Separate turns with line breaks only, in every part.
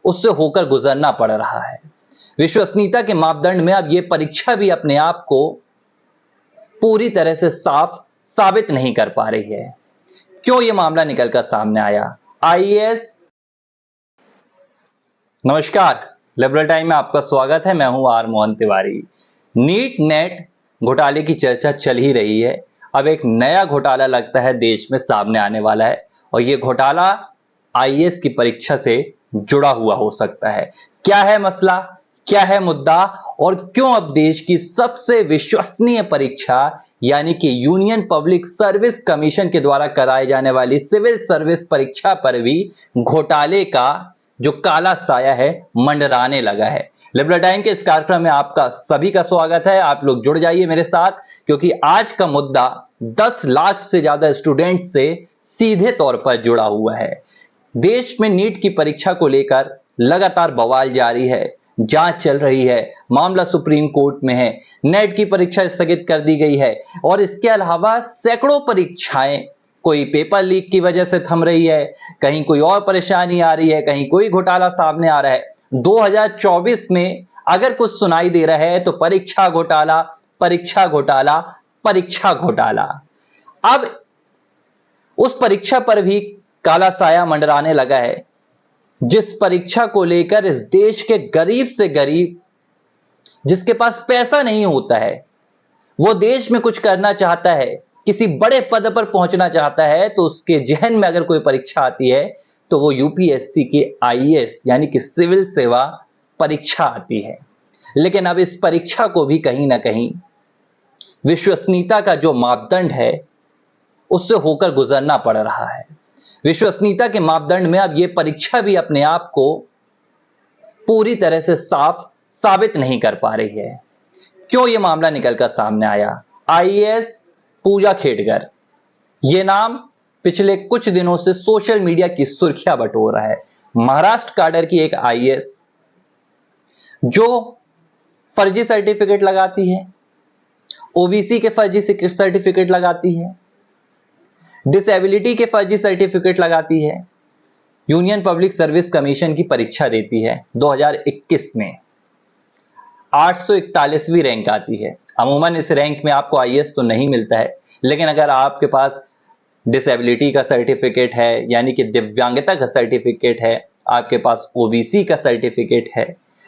उससे होकर गुजरना पड़ रहा है। विश्वसनीयता के मापदंड में अब ये परीक्षा भी अपने आप को पूरी तरह से साफ साबित नहीं कर पा रही है। क्यों ये मामला निकलकर सामने आया? आईएएस। नमस्कार, लिबरल टाइम में आपका स्वागत है। मैं हूं R Mohan Tiwari. NEET NET घोटाले की चर्चा चल ही रही है। अब एक नया घोटाला लगता है देश में सामने आने वाला है और ये घोटाला आईएएस की परीक्षा से जुड़ा हुआ हो सकता है। क्या है मसला, क्या है मुद्दा और क्यों अब देश की सबसे विश्वसनीय परीक्षा यानी कि यूनियन पब्लिक सर्विस कमीशन के द्वारा कराई जाने वाली सिविल सर्विस परीक्षा पर भी घोटाले का जो काला साया है मंडराने लगा है। लिबरल टाइम के इस कार्यक्रम में आपका सभी का स्वागत है। आप लोग जुड़ जाइए मेरे साथ, क्योंकि आज का मुद्दा 10 लाख से ज्यादा स्टूडेंट से सीधे तौर पर जुड़ा हुआ है। देश में नीट की परीक्षा को लेकर लगातार बवाल जारी है, जांच चल रही है, मामला सुप्रीम कोर्ट में है, नेट की परीक्षा स्थगित कर दी गई है और इसके अलावा सैकड़ों परीक्षाएं कोई पेपर लीक की वजह से थम रही है, कहीं कोई और परेशानी आ रही है, कहीं कोई घोटाला सामने आ रहा है। 2024 में अगर कुछ सुनाई दे रहा है तो परीक्षा घोटाला, परीक्षा घोटाला, परीक्षा घोटाला। अब उस परीक्षा पर भी काला साया मंडराने लगा है, जिस परीक्षा को लेकर इस देश के गरीब से गरीब, जिसके पास पैसा नहीं होता है, वो देश में कुछ करना चाहता है, किसी बड़े पद पर पहुंचना चाहता है, तो उसके जहन में अगर कोई परीक्षा आती है तो वो यूपीएससी की आईएएस यानी कि सिविल सेवा परीक्षा आती है। लेकिन अब इस परीक्षा को भी कहीं ना कहीं विश्वसनीयता का जो मापदंड है उससे होकर गुजरना पड़ रहा है। विश्वसनीयता के मापदंड में अब ये परीक्षा भी अपने आप को पूरी तरह से साफ साबित नहीं कर पा रही है। क्यों ये मामला निकलकर सामने आया? आईएएस पूजा खेडकर, ये नाम पिछले कुछ दिनों से सोशल मीडिया की सुर्खियां बटोर रहा है। महाराष्ट्र कैडर की एक आईएएस जो फर्जी सर्टिफिकेट लगाती है, ओबीसी के फर्जी सर्टिफिकेट लगाती है, डिसेबिलिटी के फर्जी सर्टिफिकेट लगाती है, यूनियन पब्लिक सर्विस कमीशन की परीक्षा देती है। 2021 में 841वीं रैंक आती है। अमूमन इस रैंक में आपको आईएएस तो नहीं मिलता है, लेकिन अगर आपके पास डिसेबिलिटी का सर्टिफिकेट है यानी कि दिव्यांगता का सर्टिफिकेट है, आपके पास ओबीसी का सर्टिफिकेट है,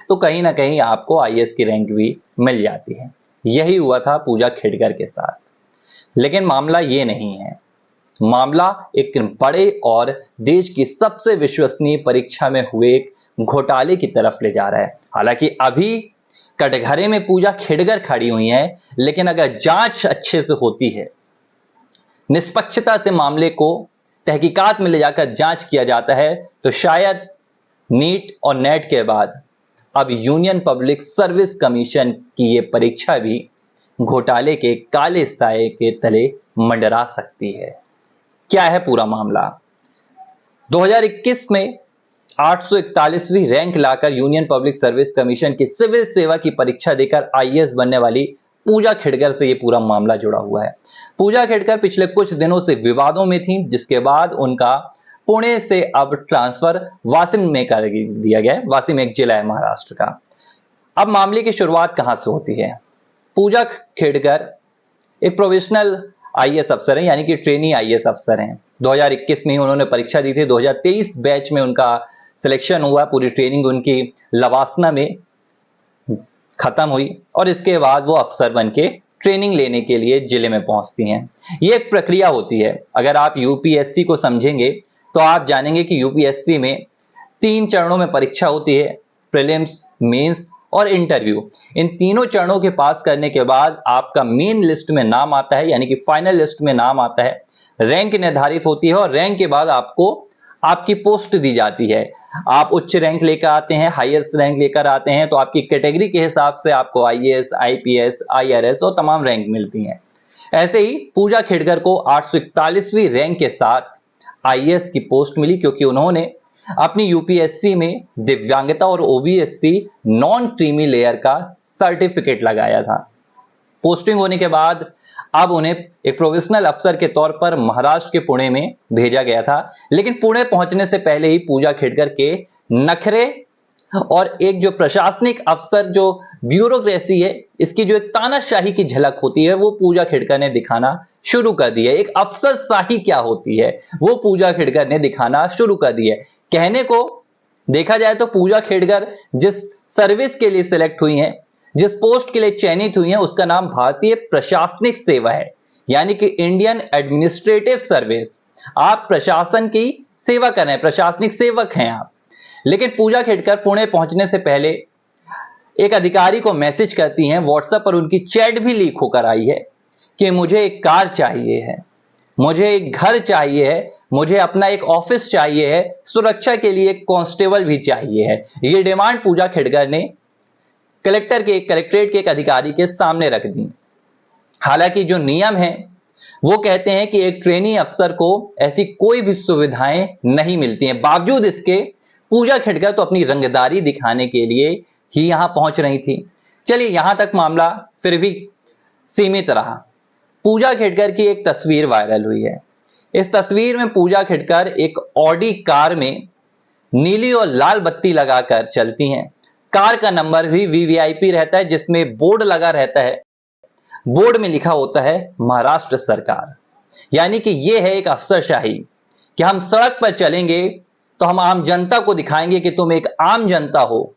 तो कहीं ना कहीं आपको आईएएस की रैंक भी मिल जाती है। यही हुआ था पूजा खेडकर के साथ। लेकिन मामला ये नहीं है, मामला एक बड़े और देश की सबसे विश्वसनीय परीक्षा में हुए एक घोटाले की तरफ ले जा रहा है। हालांकि अभी कटघरे में पूजा खेडकर खड़ी हुई है, लेकिन अगर जांच अच्छे से होती है, निष्पक्षता से मामले को तहकीकात में ले जाकर जांच किया जाता है, तो शायद नीट और नेट के बाद अब यूनियन पब्लिक सर्विस कमीशन की ये परीक्षा भी घोटाले के काले साए के तले मंडरा सकती है। क्या है पूरा मामला? 2021 में 841वीं रैंक लाकर यूनियन पब्लिक सर्विस कमीशन की सिविल सेवा की परीक्षा देकर आईएएस बनने वाली पूजा खेडकर से ये पूरा मामला जुड़ा हुआ है। पूजा खेडकर पिछले कुछ दिनों से विवादों में थी, जिसके बाद उनका पुणे से अब ट्रांसफर वाशिम में कर दिया गया है। वाशिम एक जिला है महाराष्ट्र का। अब मामले की शुरुआत कहां से होती है? पूजा खेडकर एक प्रोविजनल आईएएस अफसर है, यानी कि ट्रेनी आईएएस अफसर हैं। 2021 में ही उन्होंने परीक्षा दी थी। 2023 बैच में उनका सिलेक्शन हुआ। पूरी ट्रेनिंग उनकी लवासना में खत्म हुई और इसके बाद वो अफसर बन के ट्रेनिंग लेने के लिए जिले में पहुंचती हैं। ये एक प्रक्रिया होती है। अगर आप यूपीएससी को समझेंगे तो आप जानेंगे कि यूपीएससी में 3 चरणों में परीक्षा होती है, प्रीलिम्स, मेंस और इंटरव्यू। इन तीनों चरणों के पास करने के बाद आपका मेन लिस्ट में नाम आता है, यानी कि फाइनल लिस्ट में नाम आता है। रैंक निर्धारित होती है और रैंक के बाद आपको आपकी पोस्ट दी जाती है। आप उच्च रैंक लेकर आते हैं, हाईएस्ट रैंक लेकर आते हैं, तो आपकी कैटेगरी के हिसाब से आपको आईएएस, आईपीएस, आईआरएस और तमाम रैंक मिलती हैं। ऐसे ही पूजा खेडकर को 841वीं रैंक के साथ आईएएस की पोस्ट मिली, क्योंकि उन्होंने अपनी यूपीएससी में दिव्यांगता और ओबीएससी नॉन क्रीमी लेयर का सर्टिफिकेट लगाया था। पोस्टिंग होने के बाद अब उन्हें एक प्रोविजनल अफसर के तौर पर महाराष्ट्र के पुणे में भेजा गया था। लेकिन पुणे पहुंचने से पहले ही पूजा खेडकर के नखरे और एक जो प्रशासनिक अफसर, जो ब्यूरोक्रेसी है, इसकी जो एक तानाशाही की झलक होती है वो पूजा खेड़कर ने दिखाना शुरू कर दी है। एक अफसरशाही क्या होती है वो पूजा खेड़कर ने दिखाना शुरू कर दी है। कहने को देखा जाए तो पूजा खेड़कर जिस सर्विस के लिए सिलेक्ट हुई हैं, जिस पोस्ट के लिए चयनित हुई हैं, उसका नाम भारतीय प्रशासनिक सेवा है, यानी कि इंडियन एडमिनिस्ट्रेटिव सर्विस। आप प्रशासन की सेवा कर रहे हैं, प्रशासनिक सेवक हैं आप। लेकिन पूजा खेड़कर पुणे पहुंचने से पहले एक अधिकारी को मैसेज करती हैं, व्हाट्सएप पर उनकी चैट भी लीक होकर आई है कि मुझे एक कार चाहिए है, मुझे एक घर चाहिए है, मुझे अपना एक ऑफिस चाहिए है, सुरक्षा के लिए एक कांस्टेबल भी चाहिए है। ये डिमांड पूजा खेड़कर ने कलेक्ट्रेट के एक अधिकारी के सामने रख दी। हालांकि जो नियम है वो कहते हैं कि एक ट्रेनी अफसर को ऐसी कोई भी सुविधाएं नहीं मिलती हैं। बावजूद इसके पूजा खेड़कर तो अपनी रंगदारी दिखाने के लिए ही यहां पहुंच रही थी। चलिए, यहां तक मामला फिर भी सीमित रहा। पूजा खेड़कर की एक तस्वीर वायरल हुई है। इस तस्वीर में पूजा खेड़कर एक ऑडी कार में नीली और लाल बत्ती लगाकर चलती हैं। कार का नंबर भी वीवीआईपी रहता है, जिसमें बोर्ड लगा रहता है। बोर्ड में लिखा होता है महाराष्ट्र सरकार। यानी कि यह है एक अफसरशाही कि हम सड़क पर चलेंगे तो हम आम जनता को दिखाएंगे कि तुम एक आम जनता हो,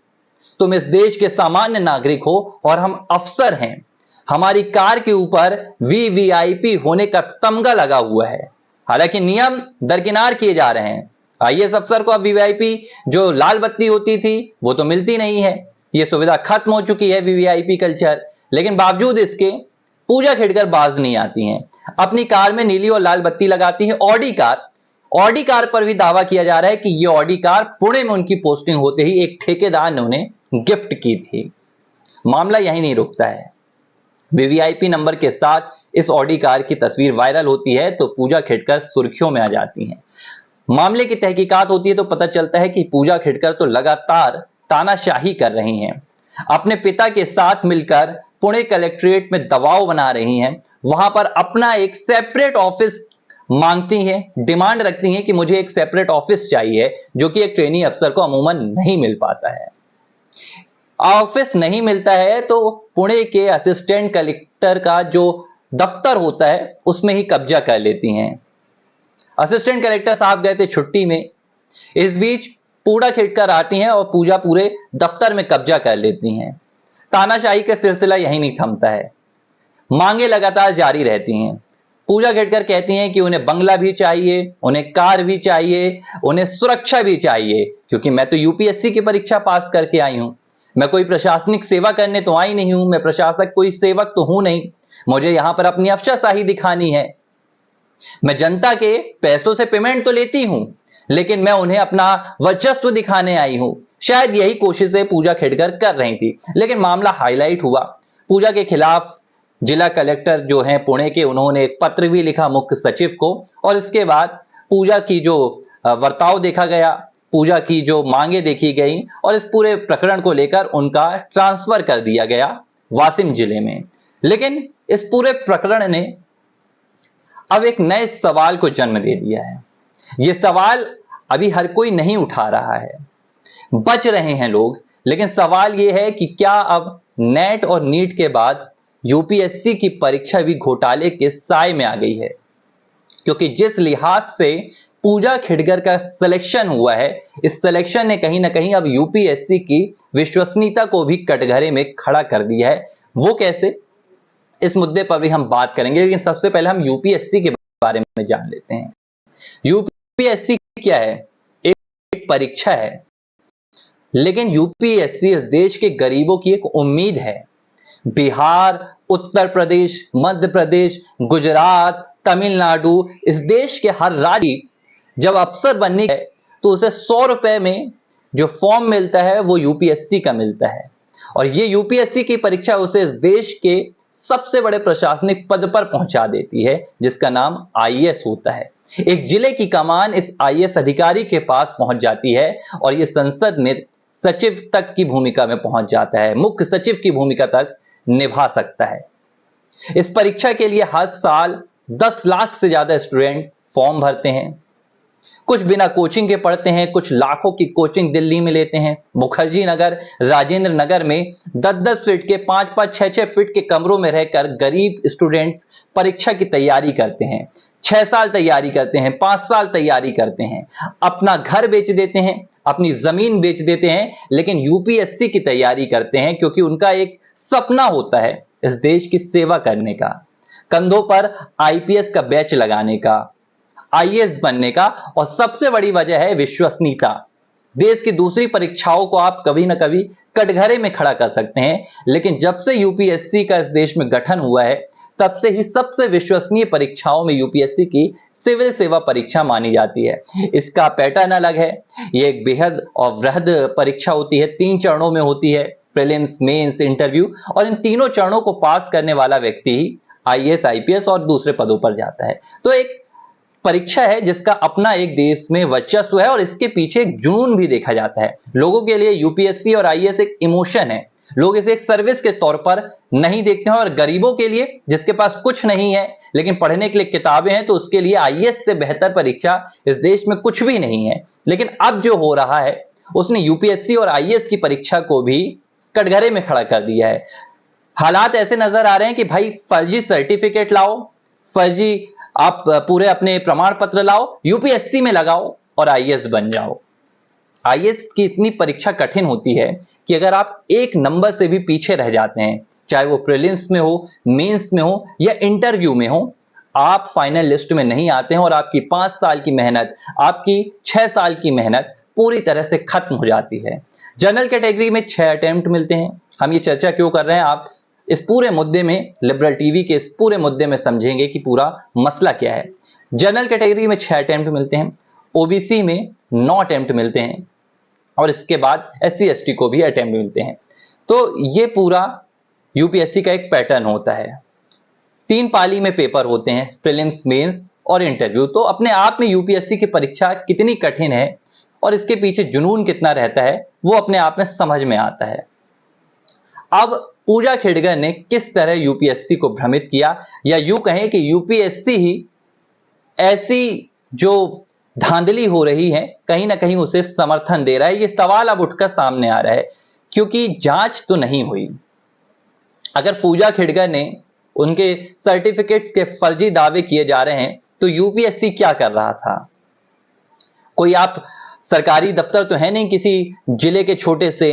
तुम इस देश के सामान्य नागरिक हो और हम अफसर हैं। हमारी कार के ऊपर वीवीआईपी होने का तमगा लगा हुआ है। हालांकि नियम दरकिनार किए जा रहे हैं। आईएएस अफसर को अब वीवीआईपी जो लाल बत्ती होती थी वो तो मिलती नहीं है, ये सुविधा खत्म हो चुकी है, वीवीआईपी कल्चर। लेकिन बावजूद इसके पूजा खेड़कर बाज नहीं आती हैं, अपनी कार में नीली और लाल बत्ती लगाती है। ऑडी कार पर भी दावा किया जा रहा है कि ये ऑडी कार पुणे में उनकी पोस्टिंग होते ही एक ठेकेदार ने उन्हें गिफ्ट की थी। मामला यही नहीं रुकता है। वीवीआईपी नंबर के साथ इस ऑडी कार की तस्वीर वायरल होती है तो पूजा खेड़कर सुर्खियों में आ जाती हैं। मामले की तहकीकात होती है तो पता चलता है कि पूजा खेड़कर तो लगातार तानाशाही कर रही हैं। अपने पिता के साथ मिलकर पुणे कलेक्ट्रेट में दबाव बना रही हैं, वहां पर अपना एक सेपरेट ऑफिस मांगती हैं, डिमांड रखती हैं कि मुझे एक सेपरेट ऑफिस चाहिए, जो कि एक ट्रेनी अफसर को अमूमन नहीं मिल पाता है। ऑफिस नहीं मिलता है तो पुणे के असिस्टेंट कलेक्टर का जो दफ्तर होता है उसमें ही कब्जा कर लेती हैं। असिस्टेंट कलेक्टर साहब गए थे छुट्टी में, इस बीच पूजा खेड़कर आती हैं और पूजा पूरे दफ्तर में कब्जा कर लेती हैं। तानाशाही का सिलसिला यही नहीं थमता है, मांगे लगातार जारी रहती हैं। पूजा खेड़कर कहती हैं कि उन्हें बंगला भी चाहिए, उन्हें कार भी चाहिए, उन्हें सुरक्षा भी चाहिए, क्योंकि मैं तो यूपीएससी की परीक्षा पास करके आई हूं, मैं कोई प्रशासनिक सेवा करने तो आई नहीं हूं, मैं प्रशासक कोई सेवक तो हूं नहीं, मुझे यहां पर अपनी अफसरशाही दिखानी है। मैं जनता के पैसों से पेमेंट तो लेती हूं, लेकिन मैं उन्हें अपना वर्चस्व दिखाने आई हूं। शायद यही कोशिशें पूजा खेड़कर कर रही थी। लेकिन मामला हाईलाइट हुआ। पूजा के खिलाफ जिला कलेक्टर जो हैं पुणे के, उन्होंने एक पत्र भी लिखा मुख्य सचिव को, और इसके बाद पूजा की जो वर्ताव देखा गया, पूजा की जो मांगे देखी गई, और इस पूरे प्रकरण को लेकर उनका ट्रांसफर कर दिया गया वाशिम जिले में। लेकिन इस पूरे प्रकरण ने अब एक नए सवाल को जन्म दे दिया है। यह सवाल अभी हर कोई नहीं उठा रहा है, बच रहे हैं लोग, लेकिन सवाल यह है कि क्या अब नेट और नीट के बाद यूपीएससी की परीक्षा भी घोटाले के साए में आ गई है? क्योंकि जिस लिहाज से पूजा खेड़कर का सिलेक्शन हुआ है, इस सिलेक्शन ने कहीं ना कहीं अब यूपीएससी की विश्वसनीयता को भी कटघरे में खड़ा कर दिया है। वो कैसे, इस मुद्दे पर भी हम बात करेंगे, लेकिन सबसे पहले हम यूपीएससी के बारे में जान लेते हैं। यूपीएससी क्या है? एक परीक्षा है, लेकिन यूपीएससी इस देश के गरीबों की एक उम्मीद है। बिहार, उत्तर प्रदेश, मध्य प्रदेश, गुजरात, तमिलनाडु, इस देश के हर राज्य जब अफसर बनने है तो उसे 100 रुपए में जो फॉर्म मिलता है वो यूपीएससी का मिलता है, और ये यूपीएससी की परीक्षा उसे इस देश के सबसे बड़े प्रशासनिक पद पर पहुंचा देती है, जिसका नाम आईएएस होता है। एक जिले की कमान इस आईएएस अधिकारी के पास पहुंच जाती है और ये संसद में सचिव तक की भूमिका में पहुंच जाता है, मुख्य सचिव की भूमिका तक निभा सकता है। इस परीक्षा के लिए हर साल 10 लाख से ज्यादा स्टूडेंट फॉर्म भरते हैं। कुछ बिना कोचिंग के पढ़ते हैं, कुछ लाखों की कोचिंग दिल्ली में लेते हैं। मुखर्जी नगर, राजेंद्र नगर में 10-10 फीट के, 5-5, 6-6 फीट के कमरों में रहकर गरीब स्टूडेंट्स परीक्षा की तैयारी करते हैं। 6 साल तैयारी करते हैं, 5 साल तैयारी करते हैं, अपना घर बेच देते हैं, अपनी जमीन बेच देते हैं, लेकिन यूपीएससी की तैयारी करते हैं क्योंकि उनका एक सपना होता है इस देश की सेवा करने का, कंधों पर आईपीएस का बैच लगाने का, आईएएस बनने का। और सबसे बड़ी वजह है विश्वसनीयता। देश की दूसरी परीक्षाओं को आप कभी ना कभी कटघरे में खड़ा कर सकते हैं, लेकिन जब से यूपीएससी का इस देश में गठन हुआ है तब से ही सबसे विश्वसनीय परीक्षाओं में यूपीएससी की सिविल सेवा परीक्षा मानी जाती है। इसका पैटर्न अलग है। ये एक बेहद और वृहद परीक्षा होती है, 3 चरणों में होती है, प्रीलिम्स, मेंस, इंटरव्यू। और इन तीनों चरणों को पास करने वाला व्यक्ति ही आईएएस, आईपीएस और दूसरे पदों पर जाता है। तो एक परीक्षा है जिसका अपना एक देश में वर्चस्व है और इसके पीछे एक जुनून भी देखा जाता है। लोगों के लिए यूपीएससी और आईएएस एक इमोशन है, लोग इसे एक सर्विस के तौर पर नहीं देखते हैं। और गरीबों के लिए, जिसके पास कुछ नहीं है लेकिन पढ़ने के लिए किताबें हैं, तो उसके लिए आईएएस से बेहतर परीक्षा इस देश में कुछ भी नहीं है। लेकिन अब जो हो रहा है उसने यूपीएससी और आईएएस की परीक्षा को भी कटघरे में खड़ा कर दिया है। हालात ऐसे नजर आ रहे हैं कि भाई फर्जी सर्टिफिकेट लाओ, फर्जी आप पूरे अपने प्रमाण पत्र लाओ, यूपीएससी में लगाओ और आईएएस बन जाओ। आईएएस की इतनी परीक्षा कठिन होती है कि अगर आप एक नंबर से भी पीछे रह जाते हैं, चाहे वो प्रीलिम्स में हो, मेंस में हो या इंटरव्यू में हो, आप फाइनल लिस्ट में नहीं आते हैं और आपकी 5 साल की मेहनत, आपकी 6 साल की मेहनत पूरी तरह से खत्म हो जाती है। जनरल कैटेगरी में 6 अटेम्प्ट मिलते हैं। हम ये चर्चा क्यों कर रहे हैं, आप इस पूरे मुद्दे में, लिबरल टीवी के इस पूरे मुद्दे में समझेंगे कि पूरा मसला क्या है। जनरल कैटेगरी में 6 अटेम्प्ट मिलते हैं, ओबीसी में 9 अटेम्प्ट मिलते हैं और इसके बाद एससी एसटी को भी अटेम्प्ट मिलते हैं। तो ये पूरा यूपीएससी का एक पैटर्न होता है। 3 पाली में पेपर होते हैं, प्रीलिम्स, मेंस और इंटरव्यू। तो अपने आप में यूपीएससी की परीक्षा कितनी कठिन है और इसके पीछे जुनून कितना रहता है वो अपने आप में समझ में आता है। अब पूजा खेड़गर ने किस तरह यूपीएससी को भ्रमित किया, या यूं कहें कि यूपीएससी ही ऐसी जो धांधली हो रही है कहीं ना कहीं उसे समर्थन दे रहा है। ये सवाल अब उठकर सामने आ रहा है क्योंकि जांच तो नहीं हुई। अगर पूजा खेड़गर ने उनके सर्टिफिकेट्स के फर्जी दावे किए जा रहे हैं तो यूपीएससी क्या कर रहा था? कोई आप सरकारी दफ्तर तो है नहीं किसी जिले के छोटे से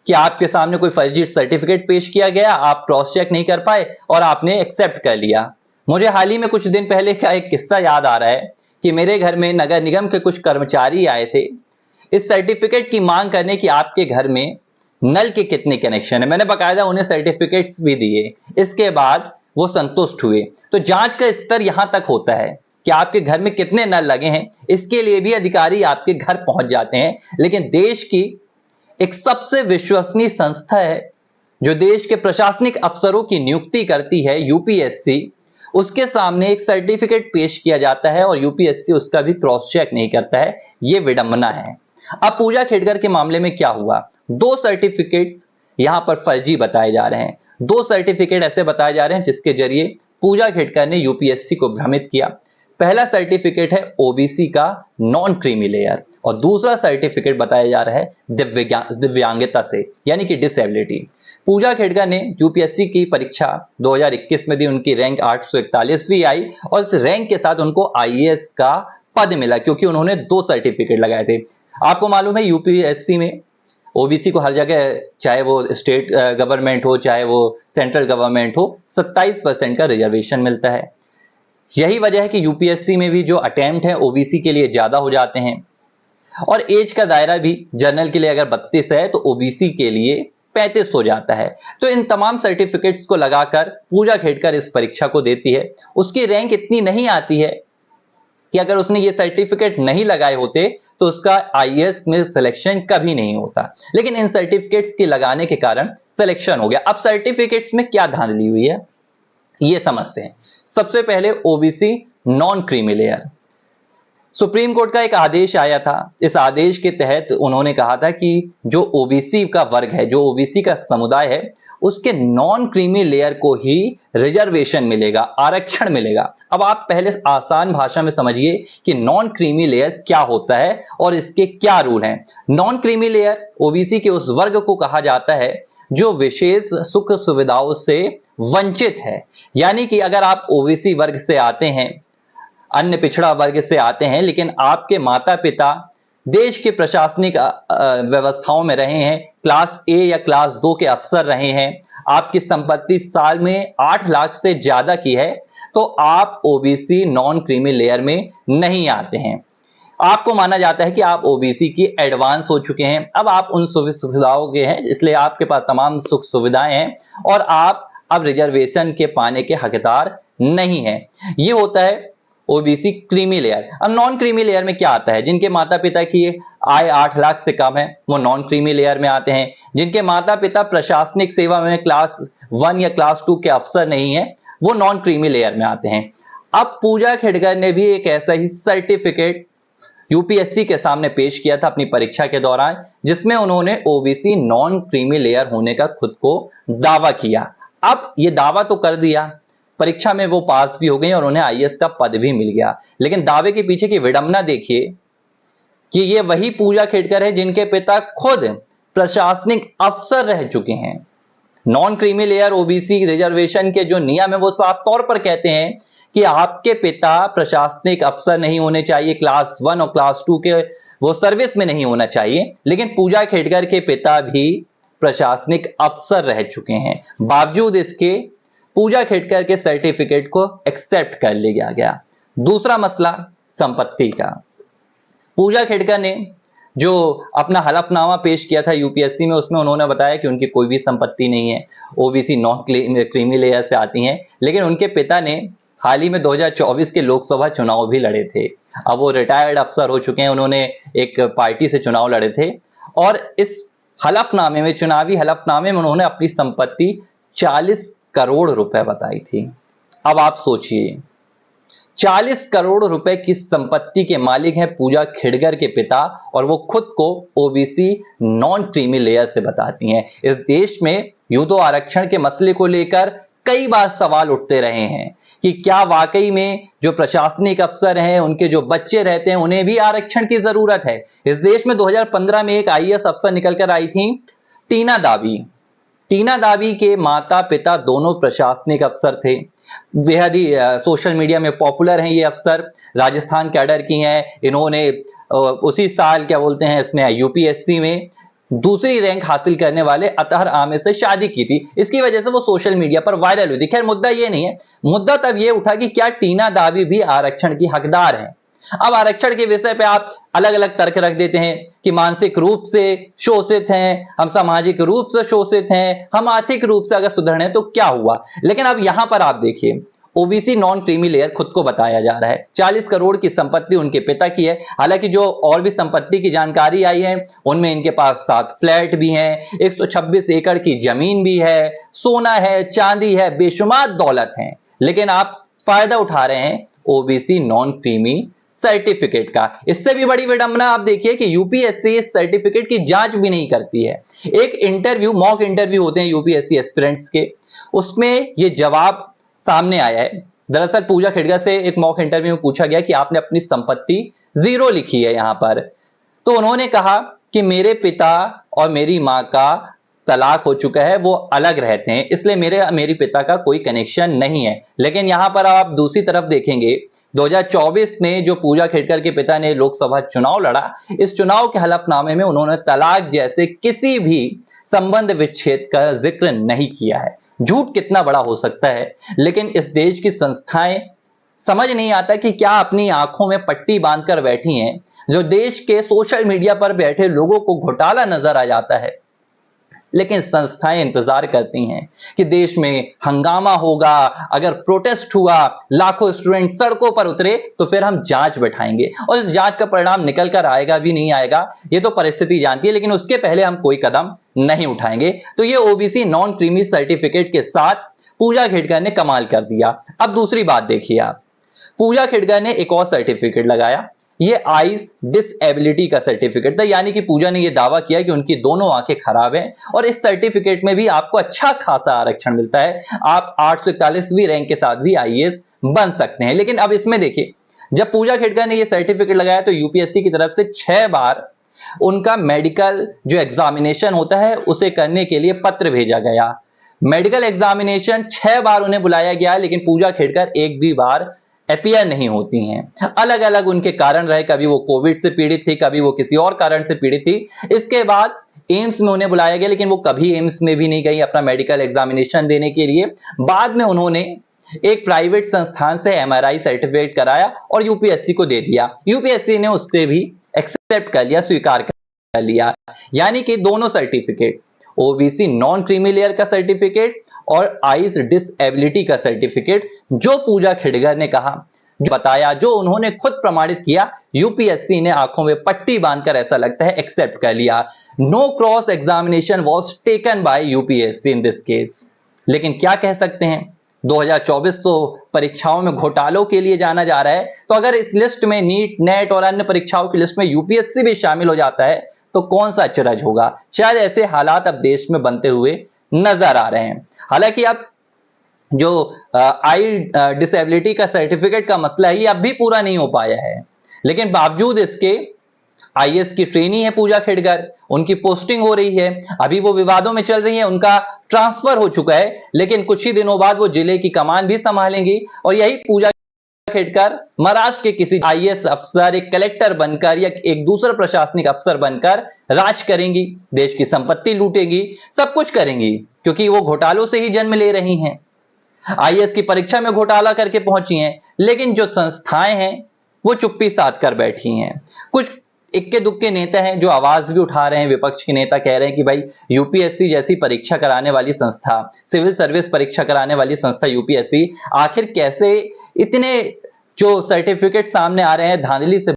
कि आपके सामने कोई फर्जी सर्टिफिकेट पेश किया गया, आप क्रॉस चेक नहीं कर पाए और आपने एक्सेप्ट कर लिया। मुझे हाल ही में कुछ दिन पहले का एक किस्सा याद आ रहा है कि मेरे घर में नगर निगम के कुछ कर्मचारी आए थे इस सर्टिफिकेट की मांग करने की, आपके घर में नल के कितने कनेक्शन है। मैंने बकायदा उन्हें सर्टिफिकेट्स भी दिए, इसके बाद वो संतुष्ट हुए। तो जांच का स्तर यहां तक होता है कि आपके घर में कितने नल लगे हैं, इसके लिए भी अधिकारी आपके घर पहुंच जाते हैं। लेकिन देश की एक सबसे विश्वसनीय संस्था है जो देश के प्रशासनिक अफसरों की नियुक्ति करती है, यूपीएससी, उसके सामने एक सर्टिफिकेट पेश किया जाता है और यूपीएससी उसका भी क्रॉस चेक नहीं करता है। यह विडंबना है। अब पूजा खेड़गर के मामले में क्या हुआ, 2 सर्टिफिकेट्स यहां पर फर्जी बताए जा रहे हैं। 2 सर्टिफिकेट ऐसे बताए जा रहे हैं जिसके जरिए पूजा खेड़गर ने यूपीएससी को भ्रमित किया। पहला सर्टिफिकेट है ओबीसी का नॉन क्रीमी लेयर और दूसरा सर्टिफिकेट बताया जा रहा है दिव्यांगता से, यानी कि डिसेबिलिटी। पूजा खेड़गर ने यूपीएससी की परीक्षा 2021 में दी, उनकी रैंक 841वीं आई और इस रैंक के साथ उनको आईएएस का पद मिला क्योंकि उन्होंने 2 सर्टिफिकेट लगाए थे। आपको मालूम है यूपीएससी में ओबीसी को हर जगह, चाहे वो स्टेट गवर्नमेंट हो चाहे वो सेंट्रल गवर्नमेंट हो, 27% का रिजर्वेशन मिलता है। यही वजह है कि यूपीएससी में भी जो अटेम्प्ट है ओबीसी के लिए ज्यादा हो जाते हैं और एज का दायरा भी जनरल के लिए अगर 32 है तो ओबीसी के लिए 35 हो जाता है। तो इन तमाम सर्टिफिकेट्स को लगाकर पूजा खेड़गर इस परीक्षा को देती है। उसकी रैंक इतनी नहीं आती है कि अगर उसने ये सर्टिफिकेट नहीं लगाए होते तो उसका आईएएस में सिलेक्शन कभी नहीं होता, लेकिन इन सर्टिफिकेट्स के लगाने के कारण सिलेक्शन हो गया। अब सर्टिफिकेट्स में क्या धांधली हुई है ये समझते हैं। सबसे पहले OBC non creamy layer, supreme court का एक आदेश आया था। इस आदेश के तहत उन्होंने कहा था कि जो ओबीसी का वर्ग है, जो ओबीसी का समुदाय है, उसके नॉन क्रीमी लेयर को ही रिजर्वेशन मिलेगा, आरक्षण मिलेगा। अब आप पहले आसान भाषा में समझिए कि नॉन क्रीमी लेयर क्या होता है और इसके क्या रूल हैं। नॉन क्रीमी लेयर ओबीसी के उस वर्ग को कहा जाता है जो विशेष सुख सुविधाओं से वंचित है। यानी कि अगर आप ओबीसी वर्ग से आते हैं, अन्य पिछड़ा वर्ग से आते हैं, लेकिन आपके माता पिता देश के प्रशासनिक व्यवस्थाओं में रहे हैं, क्लास ए या क्लास 2 के अफसर रहे हैं, आपकी संपत्ति साल में 8 लाख से ज्यादा की है, तो आप ओबीसी नॉन क्रीमी लेयर में नहीं आते हैं। आपको माना जाता है कि आप ओबीसी की एडवांस हो चुके हैं। अब आप उन सुख सुविधाओं के हैं, इसलिए आपके पास तमाम सुख सुविधाएं हैं और आप अब रिजर्वेशन के पाने के हकदार नहीं हैं। ये होता है ओबीसी क्रीमी लेयर। अब नॉन क्रीमी लेयर में क्या आता है? जिनके माता पिता की आय 8 लाख से कम है वो नॉन क्रीमी लेयर में आते हैं। जिनके माता पिता प्रशासनिक सेवा में क्लास 1 या क्लास 2 के अफसर नहीं है वो नॉन क्रीमी लेयर में आते हैं। अब पूजा खेड़कर ने भी एक ऐसा ही सर्टिफिकेट यूपीएससी के सामने पेश किया था अपनी परीक्षा के दौरान, जिसमें उन्होंने ओबीसी नॉन क्रीमी लेयर होने का खुद को दावा किया। अब ये दावा तो कर दिया, परीक्षा में वो पास भी हो गई और उन्हें आईएएस का पद भी मिल गया, लेकिन दावे के पीछे की विडंबना देखिए कि ये वही पूजा खेड़कर है जिनके पिता खुद प्रशासनिक अफसर रह चुके हैं। Non creamy layer OBC reservation के जो नियम है वो साफ तौर पर कहते हैं कि आपके पिता प्रशासनिक अफसर नहीं होने चाहिए, क्लास 1 और क्लास 2 के वो सर्विस में नहीं होना चाहिए, लेकिन पूजा खेड़कर के पिता भी प्रशासनिक अफसर रह चुके हैं। बावजूद इसके पूजा खेड़कर के सर्टिफिकेट को एक्सेप्ट कर लिया गया। दूसरा मसला संपत्ति का। पूजा खेड़कर ने जो अपना हलफनामा पेश किया था यूपीएससी में, उसमें उन्होंने बताया कि उनकी कोई भी संपत्ति नहीं है, ओबीसी नॉन क्रीमी लेयर से आती हैं, लेकिन उनके पिता ने हाल ही में 2024 के लोकसभा चुनाव भी लड़े थे। अब वो रिटायर्ड अफसर हो चुके हैं, उन्होंने एक पार्टी से चुनाव लड़े थे और इस हलफनामे में, चुनावी हलफनामे में उन्होंने अपनी संपत्ति 40 करोड़ रुपए बताई थी। अब आप सोचिए 40 करोड़ रुपए की संपत्ति के मालिक हैं पूजा खेड़कर के पिता और वो खुद को ओबीसी नॉन क्रीमी लेयर से बताती हैं। इस देश में यूं आरक्षण के मसले को लेकर कई बार सवाल उठते रहे हैं कि क्या वाकई में जो प्रशासनिक अफसर हैं, उनके जो बच्चे रहते हैं, उन्हें भी आरक्षण की जरूरत है। इस देश में 2015 में एक आईएएस अफसर निकलकर आई थी, टीना दावी। टीना दावी के माता पिता दोनों प्रशासनिक अफसर थे, बेहद ही सोशल मीडिया में पॉपुलर हैं ये अफसर, राजस्थान कैडर की हैं। इन्होंने उसी साल क्या बोलते हैं इसमें यूपीएससी में दूसरी रैंक हासिल करने वाले अतहर आमिर से शादी की थी। इसकी वजह से वो सोशल मीडिया पर वायरल हुई थी। खैर मुद्दा ये नहीं है, मुद्दा तब ये उठा कि क्या टीना दावी भी आरक्षण की हकदार है। अब आरक्षण के विषय पे आप अलग अलग तर्क रख देते हैं कि मानसिक रूप से शोषित हैं, हम सामाजिक रूप से शोषित हैं, हम आर्थिक रूप से अगर सुधरने तो क्या हुआ। लेकिन अब यहां पर आप देखिए ओबीसी नॉन क्रीमी लेयर खुद को बताया जा रहा है। 40 करोड़ की संपत्ति उनके पिता की है। हालांकि जो और भी संपत्ति की जानकारी आई है उनमें इनके पास 7 फ्लैट भी हैं, 126 एकड़ की जमीन भी है, सोना है, चांदी है, बेशुमार दौलत है। लेकिन आप फायदा उठा रहे हैं ओबीसी नॉन क्रीमी सर्टिफिकेट का। इससे भी बड़ी विडंबना आप देखिए कि यूपीएससी इस सर्टिफिकेट की जांच भी नहीं करती है। एक इंटरव्यू, मॉक इंटरव्यू होते हैं यूपीएससी एस्पिरेंट्स के, उसमें ये जवाब सामने आया है। दरअसल पूजा खेड़कर से एक मॉक इंटरव्यू में पूछा गया कि आपने अपनी संपत्ति 0 लिखी है यहां पर, तो उन्होंने कहा कि मेरे पिता और मेरी मां का तलाक हो चुका है, वो अलग रहते हैं, इसलिए मेरी पिता का कोई कनेक्शन नहीं है। लेकिन यहां पर आप दूसरी तरफ देखेंगे 2024 में जो पूजा खेड़कर के पिता ने लोकसभा चुनाव लड़ा, इस चुनाव के हलफनामे में उन्होंने तलाक जैसे किसी भी संबंध विच्छेद का जिक्र नहीं किया है। झूठ कितना बड़ा हो सकता है, लेकिन इस देश की संस्थाएं समझ नहीं आता कि क्या अपनी आंखों में पट्टी बांधकर बैठी हैं। जो देश के सोशल मीडिया पर बैठे लोगों को घोटाला नजर आ जाता है, लेकिन संस्थाएं इंतजार करती हैं कि देश में हंगामा होगा, अगर प्रोटेस्ट हुआ, लाखों स्टूडेंट सड़कों पर उतरे तो फिर हम जांच बैठाएंगे और इस जांच का परिणाम निकल कर आएगा भी नहीं आएगा ये तो परिस्थिति जानती है, लेकिन उसके पहले हम कोई कदम नहीं उठाएंगे। तो ये ओबीसी नॉन क्रीमी सर्टिफिकेट के साथ पूजा खेड़कर ने कमाल कर दिया। अब दूसरी बात देखिए आप, पूजा खेड़कर ने एक और सर्टिफिकेट लगाया। ये आईज डिसेबिलिटी का सर्टिफिकेट था, यानी कि पूजा ने ये दावा किया कि उनकी दोनों आंखें खराब हैं और इस सर्टिफिकेट में भी आपको अच्छा खासा आरक्षण मिलता है। आप 841वीं रैंक के साथ भी आईएएस बन सकते हैं। लेकिन अब इसमें देखिए, जब पूजा खेड़कर ने ये सर्टिफिकेट लगाया तो यूपीएससी की तरफ से 6 बार उनका मेडिकल जो एग्जामिनेशन होता है उसे करने के लिए पत्र भेजा गया। मेडिकल एग्जामिनेशन 6 बार उन्हें बुलाया गया, लेकिन पूजा खेड़कर एक भी बार अपीयर नहीं होती हैं। अलग अलग उनके कारण रहे, कभी वो कोविड से पीड़ित थी, कभी वो किसी और कारण से पीड़ित थी। इसके बाद एम्स में उन्हें बुलाया गया, लेकिन वो कभी एम्स में भी नहीं गई अपना मेडिकल एग्जामिनेशन देने के लिए। बाद में उन्होंने एक प्राइवेट संस्थान से एमआरआई सर्टिफिकेट कराया और यूपीएससी को दे दिया। यूपीएससी ने उससे भी एक्सेप्ट कर लिया, स्वीकार कर लिया। यानी कि दोनों certificate, OBC non creamy layer का सर्टिफिकेट और आइज डिसेबिलिटी का सर्टिफिकेट, जो पूजा खेड़कर ने कहा, जो बताया, जो उन्होंने खुद प्रमाणित किया, यूपीएससी ने आंखों में पट्टी बांधकर ऐसा लगता है एक्सेप्ट कर लिया। No cross examination was taken by UPSC in this case. लेकिन क्या कह सकते हैं, 2024 तो परीक्षाओं में घोटालों के लिए जाना जा रहा है, तो अगर इस लिस्ट में नीट, नेट और अन्य परीक्षाओं की लिस्ट में यूपीएससी भी शामिल हो जाता है तो कौन सा अचरज होगा। शायद ऐसे हालात अब देश में बनते हुए नजर आ रहे हैं। हालांकि अब जो आई डिसेबिलिटी का सर्टिफिकेट का मसला है ये अब भी पूरा नहीं हो पाया है, लेकिन बावजूद इसके आईएएस की ट्रेनी है पूजा खेड़कर, उनकी पोस्टिंग हो रही है, अभी वो विवादों में चल रही है, उनका ट्रांसफर हो चुका है, लेकिन कुछ ही दिनों बाद वो जिले की कमान भी संभालेंगी और यही पूजा खेड़कर महाराष्ट्र के किसी आईएएस अफसर, एक कलेक्टर बनकर या एक दूसरा प्रशासनिक अफसर बनकर राज करेंगी, देश की संपत्ति लूटेगी, सब कुछ करेंगी, क्योंकि वो घोटालों से ही जन्म ले रही हैं। आईएएस की परीक्षा में घोटाला करके पहुंची हैं, लेकिन जो संस्थाएं हैं वो चुप्पी साध कर बैठी हैं। कुछ इक्के दुक्के नेता हैं जो आवाज भी उठा रहे हैं, विपक्ष के नेता कह रहे हैं कि भाई यूपीएससी जैसी परीक्षा कराने वाली संस्था, सिविल सर्विस परीक्षा कराने वाली संस्था यूपीएससी, आखिर कैसे इतने जो सर्टिफिकेट सामने आ रहे हैं धांधली से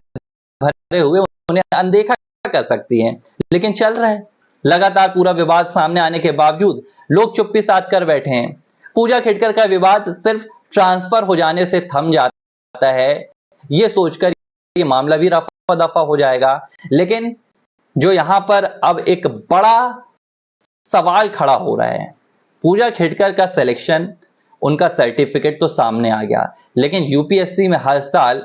भरे हुए, उन्हें अनदेखा कर सकती है। लेकिन चल रहा है, लगातार पूरा विवाद सामने आने के बावजूद लोग चुप्पी साध कर बैठे हैं। पूजा खेड़कर का विवाद सिर्फ ट्रांसफर हो जाने से थम जाता है, ये सोचकर ये मामला भी रफा दफा हो जाएगा। लेकिन जो यहां पर अब एक बड़ा सवाल खड़ा हो रहा है, पूजा खेड़कर का सिलेक्शन, उनका सर्टिफिकेट तो सामने आ गया, लेकिन यूपीएससी में हर साल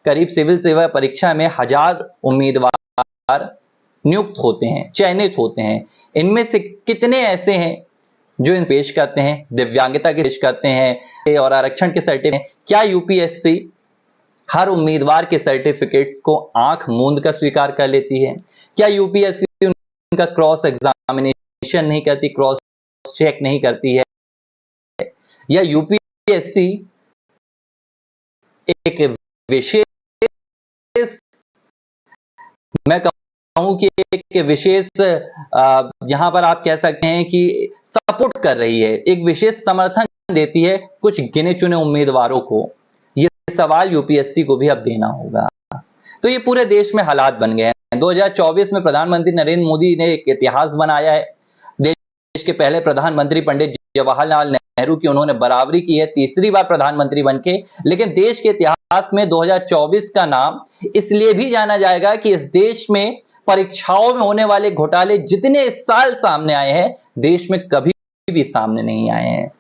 करीब सिविल सेवा परीक्षा में 1000 उम्मीदवार नियुक्त होते हैं, चयनित होते हैं। इनमें से कितने ऐसे हैं जो इन पेश करते हैं, दिव्यांगता के पेश करते हैं और आरक्षण के सर्टिफिकेट? क्या यूपीएससी हर उम्मीदवार के सर्टिफिकेट्स को आंख मूंद कर स्वीकार कर लेती है? क्या यूपीएससी उनका क्रॉस एग्जामिनेशन नहीं करती, क्रॉस चेक नहीं करती है? या यूपीएससी एक विशेष, मैं कहूं कि एक विशेष यहां पर आप कह सकते हैं कि सपोर्ट कर रही है, एक विशेष समर्थन देती है कुछ गिने चुने उम्मीदवारों को? ये सवाल यूपीएससी को भी अब देना होगा। तो ये पूरे देश में हालात बन गए हैं। 2024 में प्रधानमंत्री नरेंद्र मोदी ने एक इतिहास बनाया है। देश के पहले प्रधानमंत्री पंडित जवाहरलाल नेहरू की उन्होंने बराबरी की है, तीसरी बार प्रधानमंत्री बनके। लेकिन देश के इतिहास में 2024 का नाम इसलिए भी जाना जाएगा कि इस देश में परीक्षाओं में होने वाले घोटाले जितने इस साल सामने आए हैं, देश में कभी भी सामने नहीं आए हैं।